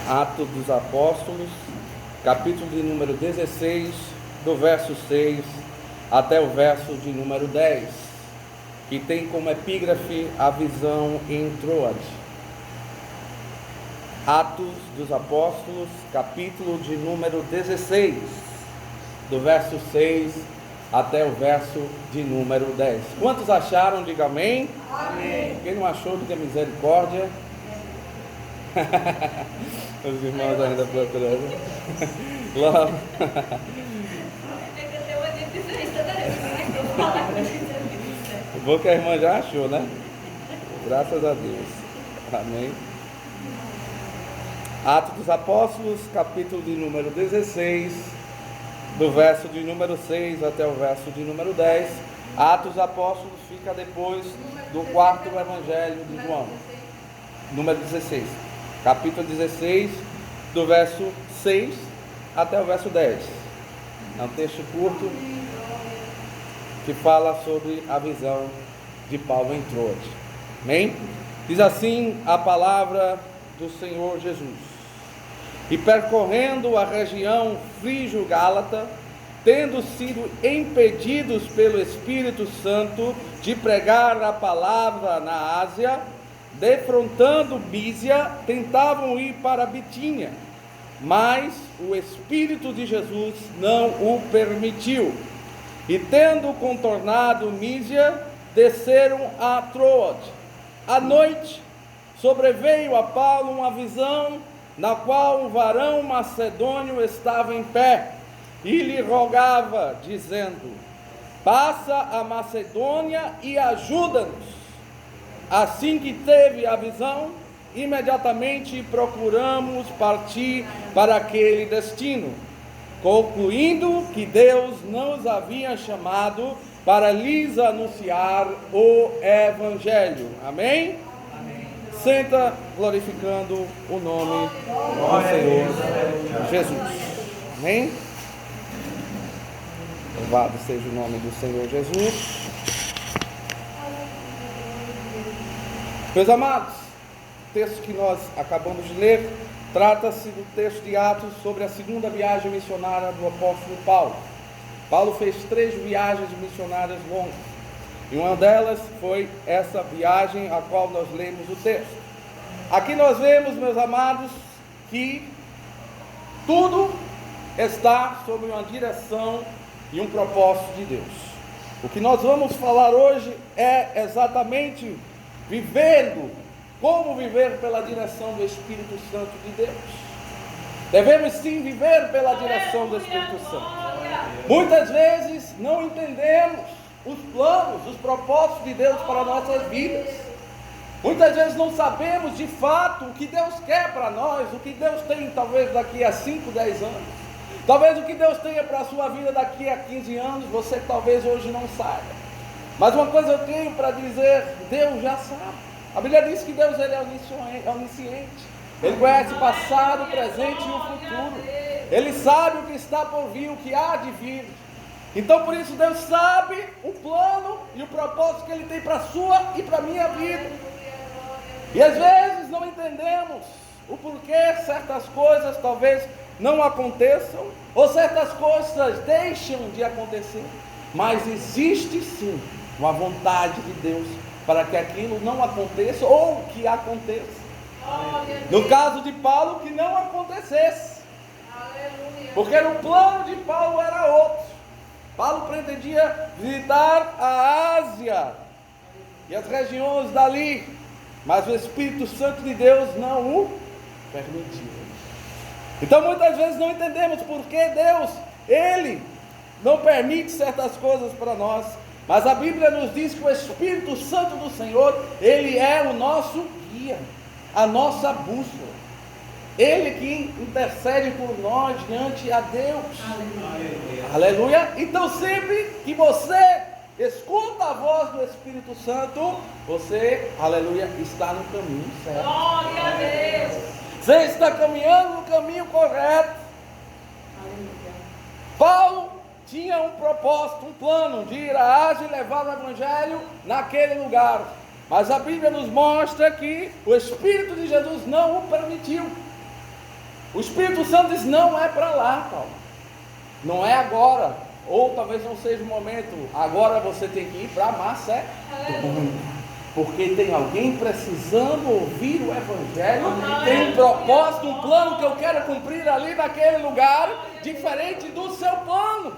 Atos dos Apóstolos, capítulo de número 16, do verso 6 até o verso de número 10, que tem como epígrafe a visão em Troade. Atos dos Apóstolos, capítulo de número 16, do verso 6 até o verso de número 10. Quantos acharam? Diga amém. Amém. Quem não achou, diga misericórdia. Os irmãos ainda procurando. Logo. Bom que a irmã já achou, né? Graças a Deus. Amém. Atos dos Apóstolos, capítulo de número 16, do verso de número 6 até o verso de número 10. Atos dos Apóstolos fica depois do quarto evangelho de João. Número 16. Capítulo 16, do verso 6 até o verso 10. É um texto curto que fala sobre a visão de Paulo em Troade. Amém? Diz assim a palavra do Senhor Jesus: E percorrendo a região frígio-gálata, tendo sido impedidos pelo Espírito Santo de pregar a palavra na Ásia, defrontando Mísia, tentavam ir para Bitínia, mas o Espírito de Jesus não o permitiu. E tendo contornado Mísia, desceram a Troade. À noite, sobreveio a Paulo uma visão, na qual um varão macedônio estava em pé, e lhe rogava, dizendo: passa a Macedônia e ajuda-nos. Assim que teve a visão, imediatamente procuramos partir para aquele destino, concluindo que Deus não os havia chamado para lhes anunciar o Evangelho. Amém? Amém. Senta glorificando o nome do Senhor Jesus. Amém? Louvado seja o nome do Senhor Jesus. Meus amados, o texto que nós acabamos de ler trata-se do texto de Atos sobre a segunda viagem missionária do apóstolo Paulo. Paulo fez 3 viagens missionárias longas, e uma delas foi essa viagem a qual nós lemos o texto. Aqui nós vemos, meus amados, que tudo está sob uma direção e um propósito de Deus. O que nós vamos falar hoje é exatamente como viver pela direção do Espírito Santo de Deus. Devemos sim viver pela direção do Espírito Santo. Muitas vezes não entendemos os planos, os propósitos de Deus para nossas vidas. Muitas vezes não sabemos de fato o que Deus quer para nós, o que Deus tem talvez daqui a 5, 10 anos. Talvez o que Deus tenha para a sua vida daqui a 15 anos, você talvez hoje não saiba. Mas uma coisa eu tenho para dizer: Deus já sabe. A Bíblia diz que Deus ele é onisciente. Ele conhece o passado, o presente e o futuro. Ele sabe o que está por vir, o que há de vir. Então por isso Deus sabe o plano e o propósito que Ele tem para a sua e para a minha vida. E às vezes não entendemos o porquê certas coisas talvez não aconteçam, ou certas coisas deixam de acontecer. Mas existe sim uma vontade de Deus para que aquilo não aconteça ou que aconteça. No caso de Paulo, que não acontecesse. Porque no plano de Paulo era outro. Paulo pretendia visitar a Ásia e as regiões dali, mas o Espírito Santo de Deus não o permitiu. Então muitas vezes não entendemos por que Deus, Ele não permite certas coisas para nós. Mas a Bíblia nos diz que o Espírito Santo do Senhor, Ele é o nosso guia, a nossa bússola. Ele que intercede por nós diante a Deus. Aleluia. Aleluia. Então sempre que você escuta a voz do Espírito Santo, você, aleluia, está no caminho certo. Glória a Deus. Você está caminhando no caminho correto. Aleluia. Paulo tinha um propósito, um plano de ir à Ásia e levar o Evangelho naquele lugar. Mas a Bíblia nos mostra que o Espírito de Jesus não o permitiu. O Espírito Santo diz: não é para lá, Paulo. Não é agora. Ou talvez não seja o momento. Agora você tem que ir para Macedônia. Porque tem alguém precisando ouvir o Evangelho. Tem um propósito, um plano que eu quero cumprir ali naquele lugar. Diferente do seu plano.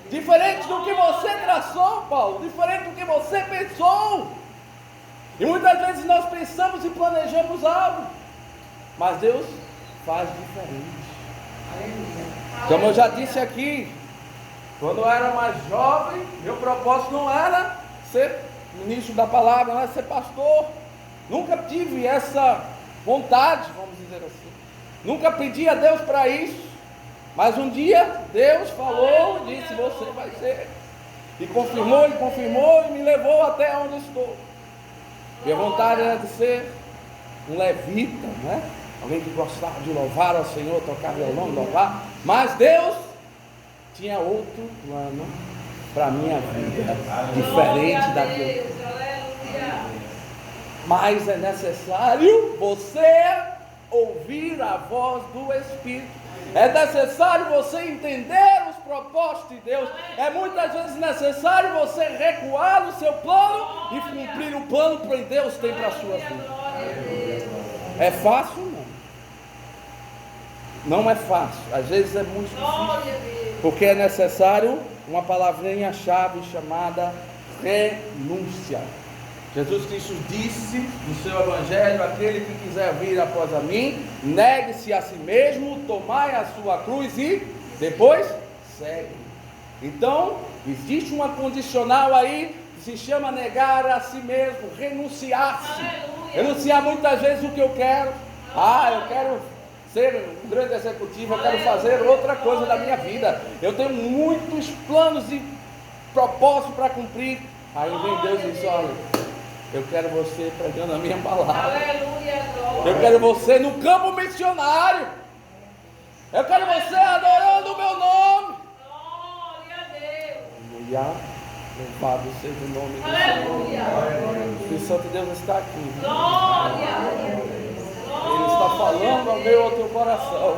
Diferente do que você traçou, Paulo. Diferente do que você pensou. E muitas vezes nós pensamos e planejamos algo. Mas Deus faz diferente. Como eu já disse aqui, quando eu era mais jovem, meu propósito não era ser ministro da palavra, não era ser pastor. Nunca tive essa vontade, vamos dizer assim. Nunca pedi a Deus para isso. Mas um dia Deus falou e disse: você vai ser. E confirmou e me levou até onde estou. Minha vontade era de ser um levita, né? Alguém que gostava de louvar ao Senhor, tocar violão, louvar. Mas Deus tinha outro plano para a minha vida, diferente daquilo. Mas é necessário você ouvir a voz do Espírito. É necessário você entender os propósitos de Deus. É muitas vezes necessário você recuar no seu plano e cumprir o plano que Deus tem para a sua vida. É fácil? Não. Não é fácil. Às vezes é muito difícil. Porque é necessário uma palavrinha-chave chamada renúncia. Jesus Cristo disse no seu Evangelho: aquele que quiser vir após a mim, negue-se a si mesmo, tomai a sua cruz e depois segue. Então, existe uma condicional aí que se chama negar a si mesmo, renunciar-se. Renunciar muitas vezes o que eu quero. Eu quero ser um grande executivo, eu quero fazer outra coisa da minha vida. Eu tenho muitos planos e propósitos para cumprir. Aí vem Deus e diz: olha, eu quero você pregando a minha palavra. Eu quero você no campo missionário. Eu quero você adorando o meu nome. Aleluia. Louvado seja o nome do Senhor. O Espírito Santo de Deus está aqui. Ele está falando ao meu outro coração.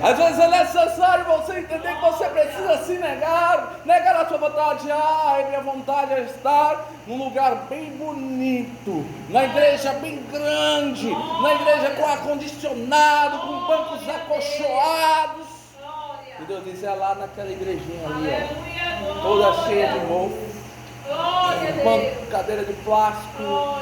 Às vezes é necessário você entender que você precisa se negar a sua vontade. Minha vontade é estar num lugar bem bonito, na igreja bem grande, na igreja com ar-condicionado, com bancos acolchoados. E Deus diz: é lá naquela igrejinha ali, ó, toda cheia de mofo, banco, cadeira de plástico,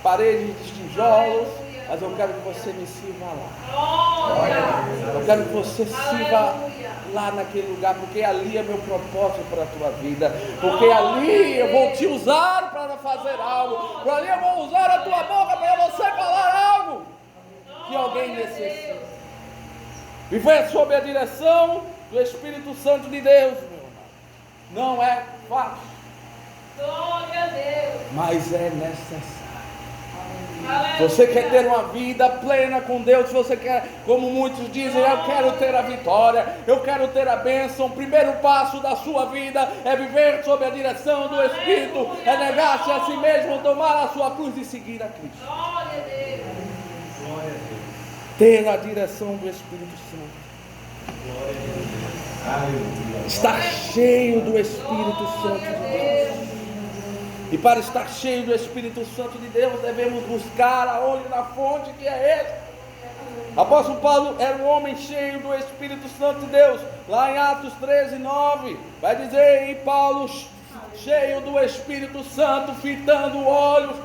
paredes de tijolos. Mas eu quero que você me sirva lá. Eu quero que você sirva lá naquele lugar, porque ali é meu propósito para a tua vida. Porque ali eu vou te usar para fazer algo. Por ali eu vou usar a tua boca para você falar algo que alguém necessita. Viver sob a direção do Espírito Santo de Deus, meu irmão, não é fácil. Glória a Deus. Mas é necessário. Se você quer ter uma vida plena com Deus, se você quer, como muitos dizem, eu quero ter a vitória, eu quero ter a bênção, o primeiro passo da sua vida é viver sob a direção do Espírito, é negar-se a si mesmo, tomar a sua cruz e seguir a Cristo. Glória a Deus. Ter a direção do Espírito Santo. Estar cheio do Espírito Santo de Deus. E para estar cheio do Espírito Santo de Deus, devemos buscar aonde? Na fonte que é Ele. Apóstolo Paulo era um homem cheio do Espírito Santo de Deus. Lá em Atos 13:9, vai dizer: e Paulo, cheio do Espírito Santo, fitando olhos.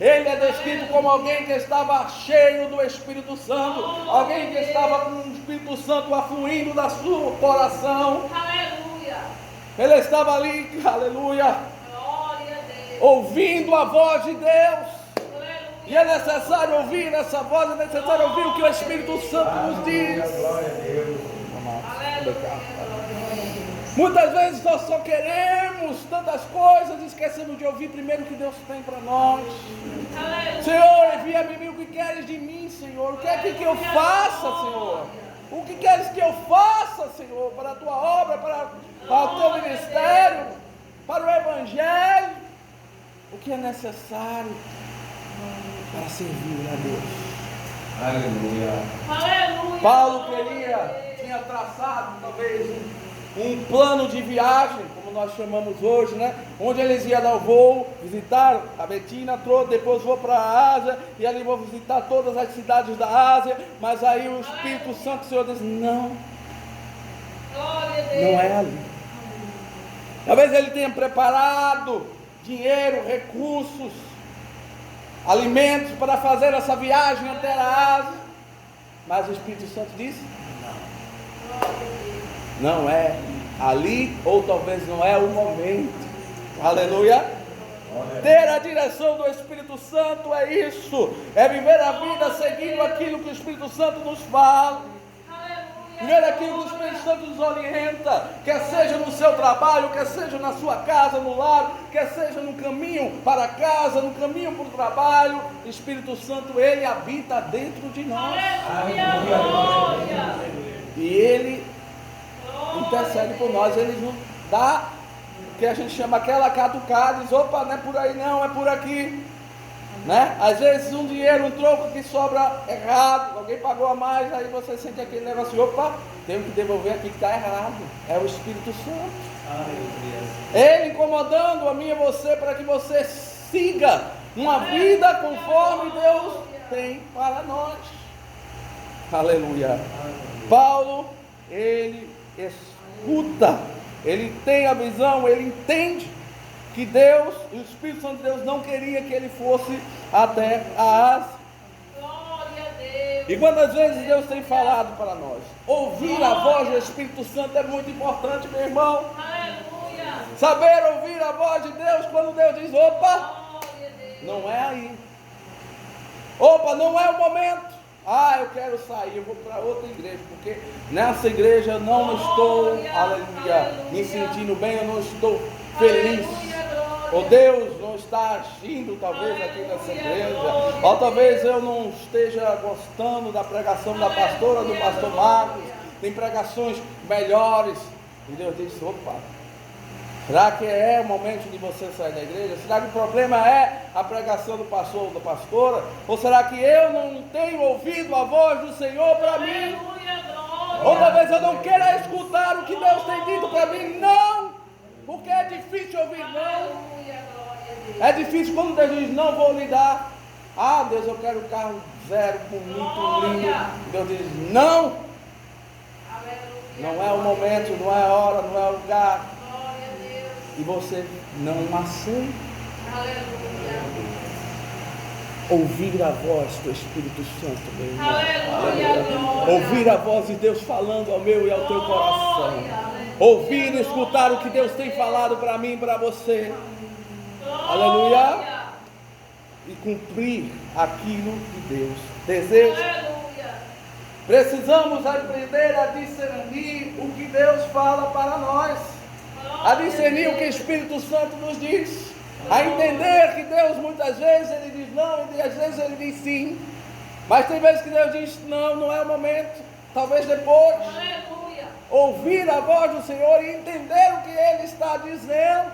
Ele é descrito como alguém que estava cheio do Espírito Santo, alguém que estava com o Espírito Santo afluindo da sua coração. Aleluia. Ele estava ali, aleluia, ouvindo a voz de Deus. E é necessário ouvir essa voz, é necessário ouvir o que o Espírito Santo nos diz. Muitas vezes nós só queremos tantas coisas e esquecemos de ouvir primeiro o que Deus tem para nós. Senhor, envia-me o que queres de mim, Senhor. O que é que eu faça, Senhor? O que queres que eu faça, Senhor, para a tua obra, para o teu ministério, para o Evangelho? O que é necessário para servir a Deus? Aleluia. Aleluia. Paulo Glória. tinha traçado talvez um plano de viagem, como nós chamamos hoje, né? Onde eles iam dar o voo, visitar a Betina, depois vou para a Ásia, e ali vou visitar todas as cidades da Ásia, mas aí o Espírito Santo, o Senhor diz, não, Glória a Deus. não é ali. Talvez ele tenha preparado dinheiro, recursos, alimentos para fazer essa viagem até a Ásia, mas o Espírito Santo disse, não é ali, ou talvez não é o momento. Aleluia. Ter a direção do Espírito Santo é isso, é viver a vida seguindo aquilo que o Espírito Santo nos fala, viver aquilo que o Espírito Santo nos orienta, quer seja no seu trabalho, quer seja na sua casa, no lar, quer seja no caminho para casa, no caminho para o trabalho. O Espírito Santo, ele habita dentro de nós. Aleluia. Glória. E ele intercede por nós, ele nos dá o que a gente chama aquela catucada, diz, opa, não é por aí não, é por aqui, né? Às vezes um dinheiro, um troco que sobra errado, alguém pagou a mais, aí você sente aquele negócio, opa, tenho que devolver aqui que está errado, é o Espírito Santo, ele incomodando a mim e você, para que você siga uma vida conforme Deus tem para nós. Aleluia. Paulo, ele escuta, ele tem a visão, ele entende que Deus, o Espírito Santo de Deus não queria que ele fosse até a Ásia. Glória a Deus. E quantas vezes Deus tem falado para nós? Ouvir a voz do Espírito Santo é muito importante, meu irmão. Aleluia. Saber ouvir a voz de Deus quando Deus diz, opa, Glória a Deus. não é aí. Opa, não é o momento. Ah, eu quero sair, eu vou para outra igreja, porque nessa igreja eu não estou, aleluia, me sentindo bem, eu não estou feliz. Ou Deus não está agindo talvez aqui nessa igreja, ou talvez eu não esteja gostando da pregação da pastora, do pastor Marcos, tem pregações melhores. E Deus disse, opa, será que é o momento de você sair da igreja? Será que o problema é a pregação do pastor ou da pastora? Ou será que eu não tenho ouvido a voz do Senhor para mim? Aleluia. Glória. Ou talvez eu não queira escutar o que Deus tem dito para mim? Não! Porque é difícil ouvir não. Aleluia. Glória a Deus. É difícil quando Deus diz, não vou lhe dar. Ah, Deus, eu quero um carro zero, bonito, lindo. Deus diz, não! Aleluia. Não é o momento, não é a hora, não é o lugar. Glória a Deus. E você não aceita. Aleluia. Ouvir a voz do Espírito Santo, meu irmão. Aleluia. Glória. Ouvir a voz de Deus falando ao meu e ao teu coração. Glória. Ouvir e escutar o que Deus tem falado para mim e para você. Glória. Aleluia. E cumprir aquilo que Deus deseja. Aleluia. Precisamos aprender a discernir o que Deus fala para nós. A discernir o que o Espírito Santo nos diz. A entender que Deus muitas vezes ele diz não e às vezes ele diz sim. Mas tem vezes que Deus diz não, não é o momento. Talvez depois. Aleluia. Ouvir a voz do Senhor e entender o que Ele está dizendo.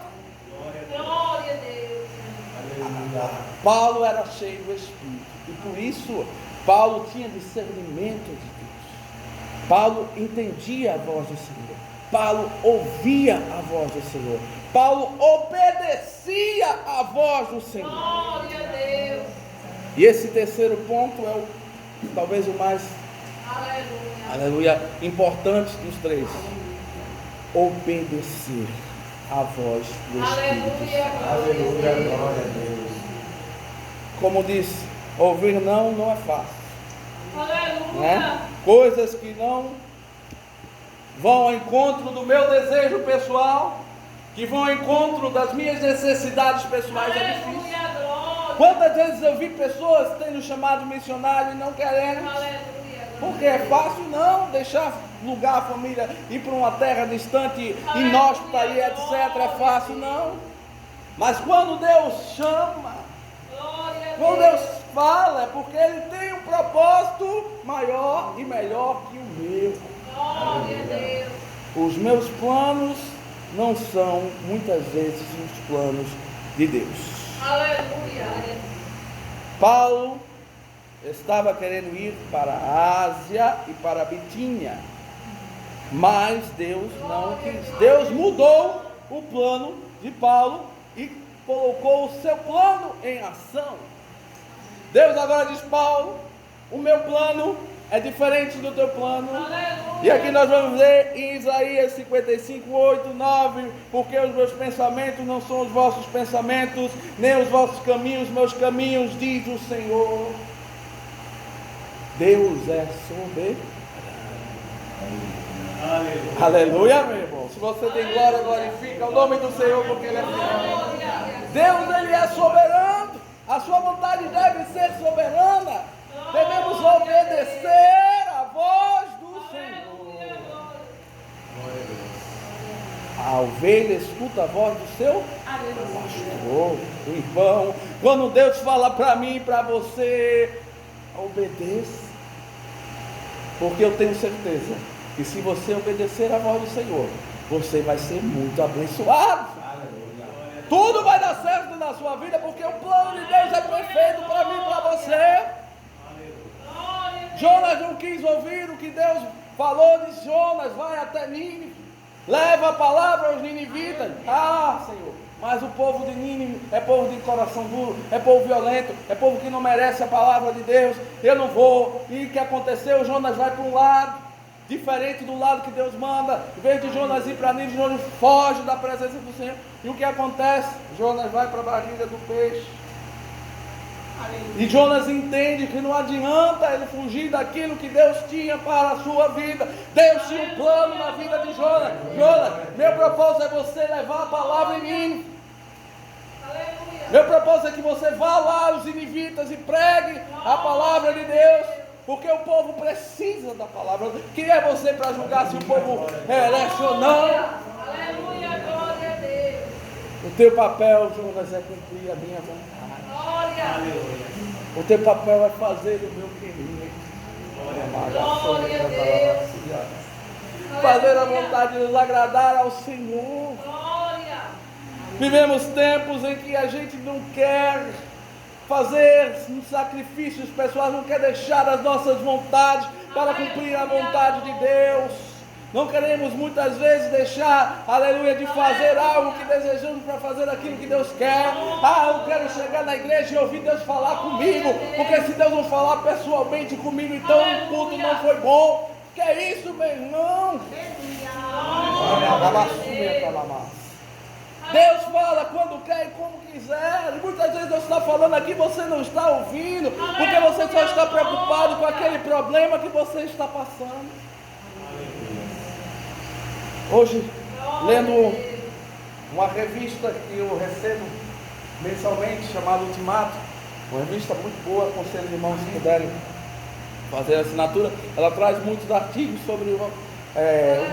Glória a Deus. Paulo era cheio do Espírito e por isso Paulo tinha discernimento de Deus. Paulo entendia a voz do Senhor. Paulo ouvia a voz do Senhor. Paulo obedecia a voz do Senhor. Glória a Deus. E esse terceiro ponto é talvez o mais, Aleluia. aleluia, importante dos três. Obedecer a voz do Espírito Santo. Aleluia, glória a Deus. Como disse, ouvir não é fácil, Aleluia. né? Coisas que não vão ao encontro do meu desejo pessoal, que vão ao encontro das minhas necessidades pessoais, é difícil. Aleluia. Glória. Quantas vezes eu vi pessoas tendo chamado missionário e não querendo? Aleluia. Porque é fácil não deixar lugar a família, ir para uma terra distante, inóspita e etc. É fácil não. Mas quando Deus chama, Glória a quando Deus. Deus fala, é porque Ele tem um propósito maior e melhor que o meu. Glória a Deus. Os meus planos não são muitas vezes os planos de Deus. Aleluia. Paulo, estava querendo ir para a Ásia e para a Bitínia, mas Deus não quis. Deus mudou o plano de Paulo e colocou o seu plano em ação. Deus agora diz: Paulo, o meu plano é diferente do teu plano. E aqui nós vamos ler em Isaías 55, 8, 9: porque os meus pensamentos não são os vossos pensamentos, nem os vossos caminhos, meus caminhos, diz o Senhor. Deus é soberano. Aleluia, meu irmão. Se você tem glória, glorifica o nome do Senhor, porque Ele é fiel. Deus, Ele é soberano. A sua vontade deve ser soberana. Devemos obedecer a voz do Senhor. A ovelha escuta a voz do seu pastor, do irmão. Quando Deus fala para mim e para você, obedeça. Porque eu tenho certeza que se você obedecer a voz do Senhor, você vai ser muito abençoado. Tudo vai dar certo na sua vida, porque o plano de Deus é perfeito para mim e para você. Jonas não quis ouvir o que Deus falou, disse: Jonas, vai até Nínive, leva a palavra aos ninivitas. Senhor, mas o povo de Nínive é povo de coração duro, é povo violento, é povo que não merece a palavra de Deus, eu não vou. E o que aconteceu? Jonas vai para um lado, diferente do lado que Deus manda. Em vez de Jonas ir para Nínive, Jonas foge da presença do Senhor. E o que acontece? Jonas vai para a barriga do peixe. E Jonas entende que não adianta ele fugir daquilo que Deus tinha para a sua vida. Deus tinha um plano na vida de Jonas. Jonas, meu propósito é você levar a palavra em mim. Meu propósito é que você vá lá aos ninivitas e pregue a palavra de Deus. Porque o povo precisa da palavra. Quem é você para julgar se o povo merece ou não? Aleluia, glória a Deus. O teu papel, Jonas, é cumprir a minha vontade. O teu papel é fazer o meu querer. Glória a Deus. Fazer a vontade de nos agradar ao Senhor. Glória. Vivemos tempos em que a gente não quer fazer sacrifícios pessoais, não quer deixar as nossas vontades para cumprir a vontade de Deus. Não queremos muitas vezes deixar, aleluia, de fazer algo que desejamos para fazer aquilo que Deus quer. Eu quero chegar na igreja e ouvir Deus falar comigo, porque se Deus não falar pessoalmente comigo, então o culto não foi bom. Que é isso, meu irmão? Deus fala quando quer e como quiser. E muitas vezes Deus está falando aqui, você não está ouvindo, porque você só está preocupado com aquele problema que você está passando. Hoje, lendo uma revista que eu recebo mensalmente, chamada Ultimato, uma revista muito boa, aconselho os irmãos se puderem fazer a assinatura. Ela traz muitos artigos sobre o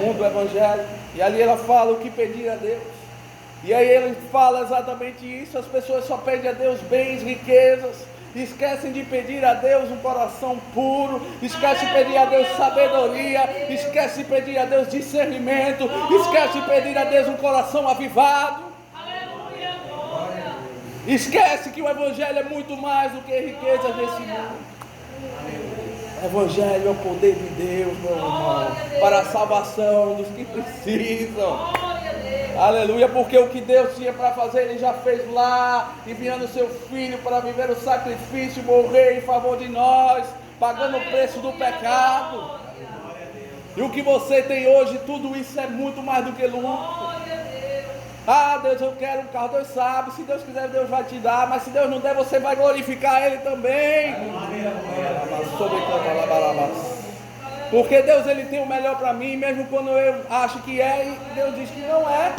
mundo do Evangelho, e ali ela fala o que pedir a Deus. E aí ele fala exatamente isso: as pessoas só pedem a Deus bens, riquezas, esquecem de pedir a Deus um coração puro, esquecem de pedir a Deus sabedoria, esquecem de pedir a Deus discernimento, esquecem de pedir a Deus um coração avivado. Aleluia, glória. Esquece que o Evangelho é muito mais do que riquezas desse mundo. O Evangelho é o poder de Deus, meu irmão, para a salvação dos que precisam. Aleluia, porque o que Deus tinha para fazer, Ele já fez lá, enviando o seu Filho para viver o sacrifício, morrer em favor de nós, pagando o preço do pecado. E o que você tem hoje, tudo isso é muito mais do que lucro. Deus, eu quero um carro. Deus sabe, se Deus quiser, Deus vai te dar, mas se Deus não der, você vai glorificar Ele também. Porque Deus, Ele tem o melhor para mim, mesmo quando eu acho que é, e Deus diz que não é.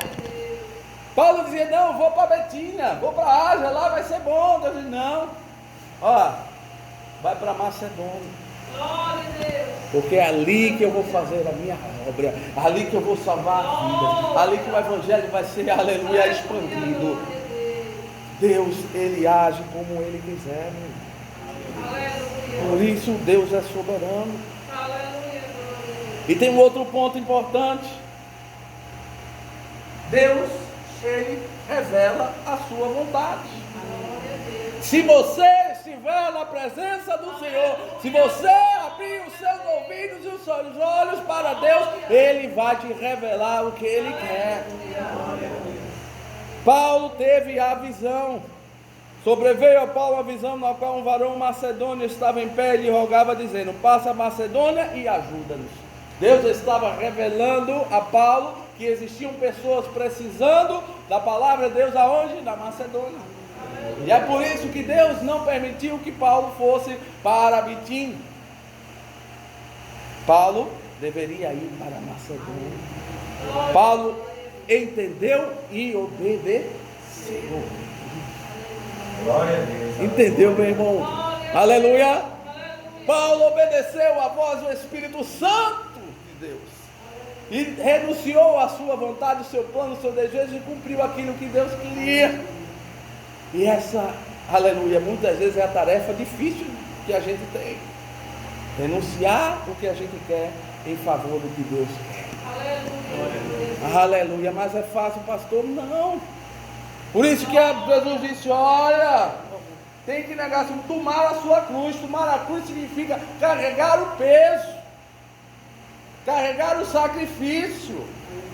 Paulo dizia: não, eu vou para Betínia, vou para a Ásia, lá vai ser bom. Deus diz: não, vai para Macedônia. Porque é ali que eu vou fazer a minha obra, ali que eu vou salvar a vida, ali que o Evangelho vai ser, aleluia, expandido. Deus, Ele age como Ele quiser. Por isso Deus é soberano. E tem um outro ponto importante: Deus, Ele revela a sua vontade. Se você estiver na presença do Senhor, se você abrir os seus ouvidos e os seus olhos para Deus, Ele vai te revelar o que Ele quer. Paulo teve a visão. Sobreveio a Paulo a visão na qual um varão macedônio estava em pé e lhe rogava, dizendo: passa a Macedônia e ajuda-nos. Deus estava revelando a Paulo que existiam pessoas precisando da palavra de Deus aonde? Na Macedônia. E é por isso que Deus não permitiu que Paulo fosse para Bitim. Paulo deveria ir para a Macedônia. Paulo entendeu e obedeceu. Glória a Deus. Entendeu, meu irmão? Aleluia. Paulo obedeceu à voz do Espírito Santo de Deus e renunciou à sua vontade, o seu plano, o seu desejo, e cumpriu aquilo que Deus queria. E essa, aleluia, muitas vezes é a tarefa difícil que a gente tem: renunciar o que a gente quer em favor do que Deus quer. Aleluia. Mas é fácil, pastor? Não. Por isso que Jesus disse: olha, tem que negar, tomar a sua cruz. Tomar a cruz significa carregar o peso, carregar o sacrifício,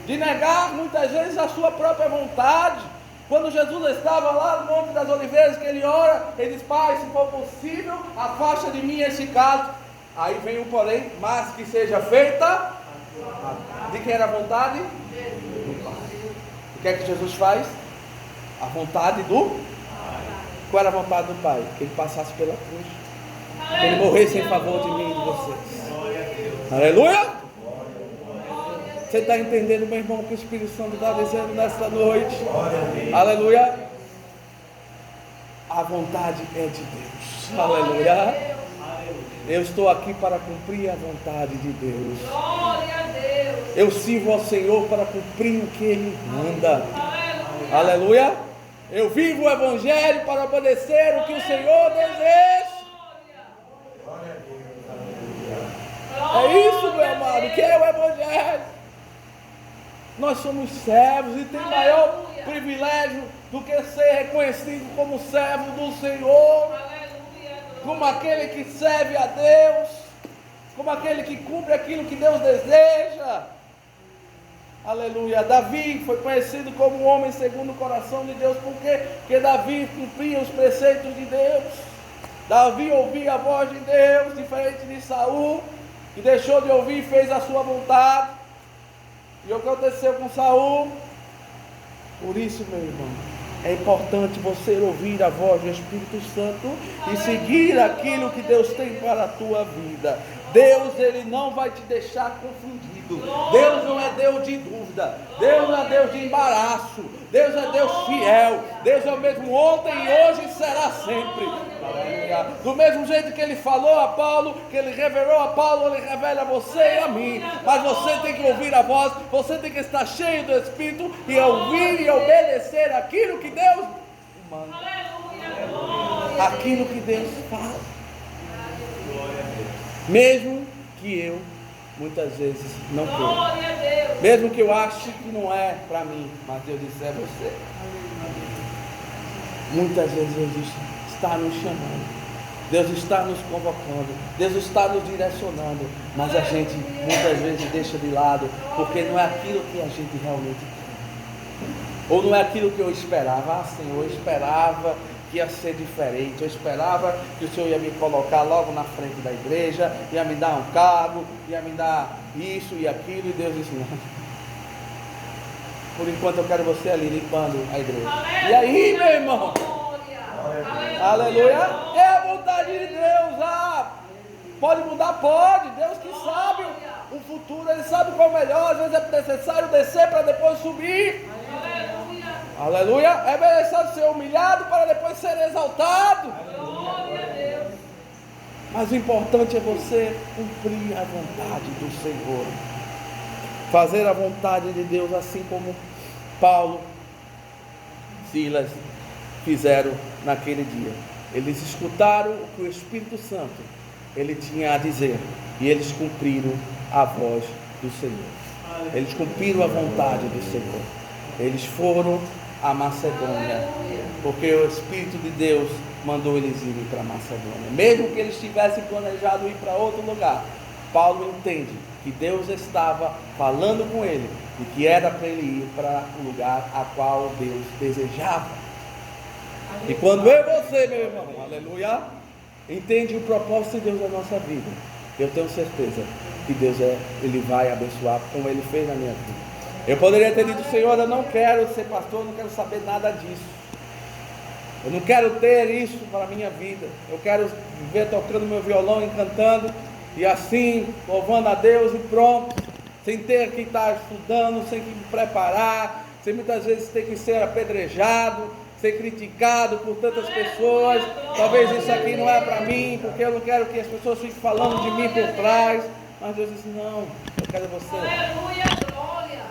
de negar muitas vezes a sua própria vontade. Quando Jesus estava lá no Monte das Oliveiras, que ele ora, ele diz: Pai, se for possível, afasta de mim esse cálice. Aí vem o porém: mas que seja feita. De quem era a vontade? Do Pai. O que é que Jesus faz? A vontade do Pai. Qual era a vontade do Pai? Que ele passasse pela cruz, que ele morresse em favor de mim e de vocês. Aleluia! Você está entendendo, meu irmão, o que o Espírito Santo está dizendo nesta noite? Aleluia! A vontade é de Deus. Aleluia! Eu estou aqui para cumprir a vontade de Deus. Eu sirvo ao Senhor para cumprir o que Ele manda. Aleluia! Eu vivo o Evangelho para obedecer o que o Senhor deseja. É isso, meu amado, que é o Evangelho. Nós somos servos e tem maior privilégio do que ser reconhecido como servo do Senhor, como aquele que serve a Deus, como aquele que cumpre aquilo que Deus deseja. Aleluia. Davi foi conhecido como um homem segundo o coração de Deus. Por quê? Porque Davi cumpria os preceitos de Deus. Davi ouvia a voz de Deus, diferente de Saul, que deixou de ouvir e fez a sua vontade. E o que aconteceu com Saul? Por isso, meu irmão, é importante você ouvir a voz do Espírito Santo e seguir aquilo que Deus tem para a tua vida. Deus, Ele não vai te deixar confundido. Deus não é Deus de dúvida. Deus não é Deus de embaraço. Deus é Deus fiel. Deus é o mesmo ontem e hoje e será sempre. Do mesmo jeito que Ele falou a Paulo, que Ele revelou a Paulo, Ele revela a você e a mim. Mas você tem que ouvir a voz, você tem que estar cheio do Espírito e ouvir e obedecer aquilo que Deus manda. Aquilo que Deus fala. Mesmo que eu muitas vezes não queira, mesmo que eu ache que não é para mim, mas Deus disse: é você. Muitas vezes Deus está nos chamando, Deus está nos convocando, Deus está nos direcionando, mas a gente muitas vezes deixa de lado, porque não é aquilo que a gente realmente quer, ou não é aquilo que eu esperava. Senhor, eu esperava que ia ser diferente, eu esperava que o Senhor ia me colocar logo na frente da igreja, ia me dar um cargo, ia me dar isso e aquilo, e Deus disse: não, por enquanto eu quero você ali limpando a igreja. E aí, meu irmão, aleluia, é a vontade de Deus. Pode mudar? Pode, Deus que sabe o futuro, Ele sabe qual é o melhor. Às vezes é necessário descer para depois subir. Aleluia. É necessário ser humilhado para depois ser exaltado. Mas o importante é você cumprir a vontade do Senhor, fazer a vontade de Deus, assim como Paulo, Silas fizeram naquele dia. Eles escutaram o que o Espírito Santo Ele tinha a dizer, e eles cumpriram a voz do Senhor. Eles cumpriram a vontade do Senhor. Eles foram a Macedônia, porque o Espírito de Deus mandou eles irem para Macedônia. Mesmo que eles tivessem planejado ir para outro lugar, Paulo entende que Deus estava falando com ele e que era para ele ir para o lugar a qual Deus desejava. E quando eu e você, meu irmão, aleluia, entende o propósito de Deus na nossa vida, eu tenho certeza que Deus Ele vai abençoar como Ele fez na minha vida. Eu poderia ter dito: Senhor, eu não quero ser pastor, eu não quero saber nada disso. Eu não quero ter isso para a minha vida. Eu quero viver tocando meu violão e cantando, e assim, louvando a Deus e pronto. Sem ter que estar estudando, sem que me preparar, sem muitas vezes ter que ser apedrejado, ser criticado por tantas pessoas. Talvez isso aqui não é para mim, porque eu não quero que as pessoas fiquem falando de mim por trás. Mas Deus disse: não, eu quero você lá. Aleluia, glória.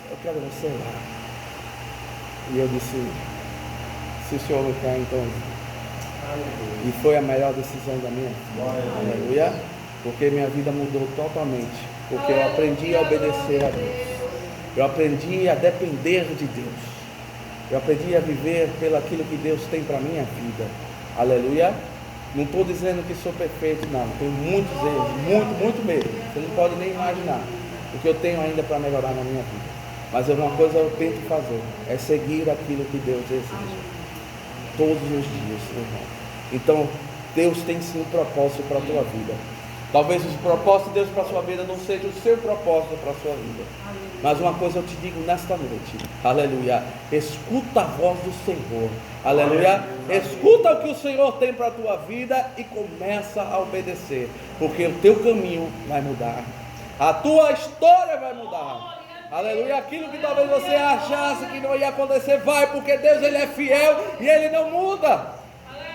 Eu quero você lá. E eu disse: se o Senhor não quer, então. E foi a melhor decisão da minha vida. Aleluia. Porque minha vida mudou totalmente. Porque eu aprendi a obedecer a Deus. Eu aprendi a depender de Deus. Eu aprendi a viver pelo aquilo que Deus tem para a minha vida. Aleluia. Não estou dizendo que sou perfeito, não. Tenho muitos erros, muito mesmo. Você não pode nem imaginar o que eu tenho ainda para melhorar na minha vida. Mas uma coisa eu tento fazer, é seguir aquilo que Deus deseja. Todos os dias, irmão. Então, Deus tem sim um propósito para a tua vida. Talvez o propósito de Deus para a sua vida não seja o seu propósito para a sua vida. Mas uma coisa eu te digo nesta noite, aleluia, escuta a voz do Senhor, aleluia, escuta o que o Senhor tem para a tua vida e começa a obedecer, porque o teu caminho vai mudar, a tua história vai mudar, aleluia. Aquilo que talvez você achasse que não ia acontecer, vai, porque Deus Ele é fiel e Ele não muda.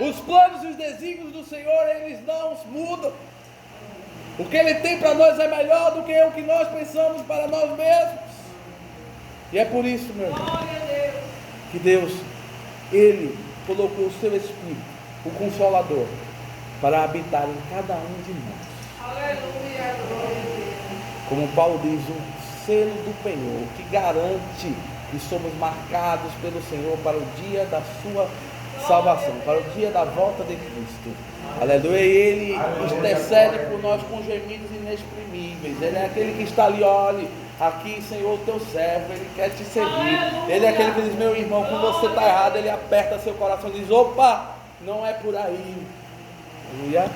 Os planos e os desígnios do Senhor, eles não mudam. O que Ele tem para nós é melhor do que o que nós pensamos para nós mesmos. E é por isso, meu irmão, que Deus, Ele colocou o seu Espírito, o Consolador, para habitar em cada um de nós. Aleluia, glória a Deus. Como Paulo diz, o selo do penhor, que garante que somos marcados pelo Senhor para o dia da sua salvação, para o dia da volta de Cristo. Aleluia. E Ele intercede por nós com gemidos inexprimíveis. Ele é aquele que está ali: olhe, aqui, Senhor, teu servo, Ele quer te servir. Ele é aquele que diz: meu irmão, quando você está errado, Ele aperta seu coração e diz: opa, não é por aí. Aleluia.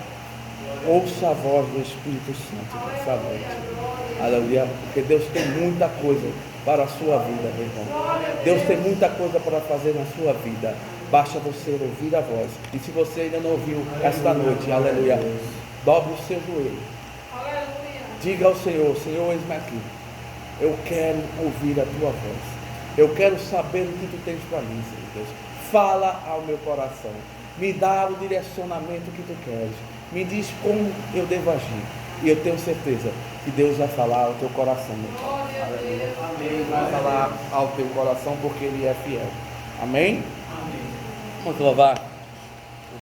Ouça a voz do Espírito Santo nessa noite. Aleluia. Porque Deus tem muita coisa para a sua vida, meu irmão. Deus tem muita coisa para fazer na sua vida. Basta você ouvir a voz. E se você ainda não ouviu esta noite, aleluia, dobre o seu joelho. Diga ao Senhor: Senhor, eis-me aqui. Eu quero ouvir a tua voz. Eu quero saber o que tu tens para mim, Senhor Deus. Fala ao meu coração. Me dá o direcionamento que tu queres. Me diz como eu devo agir. E eu tenho certeza que Deus vai falar ao teu coração. Aleluia. Deus vai falar ao teu coração, porque Ele é fiel. Amém? Vamos louvar.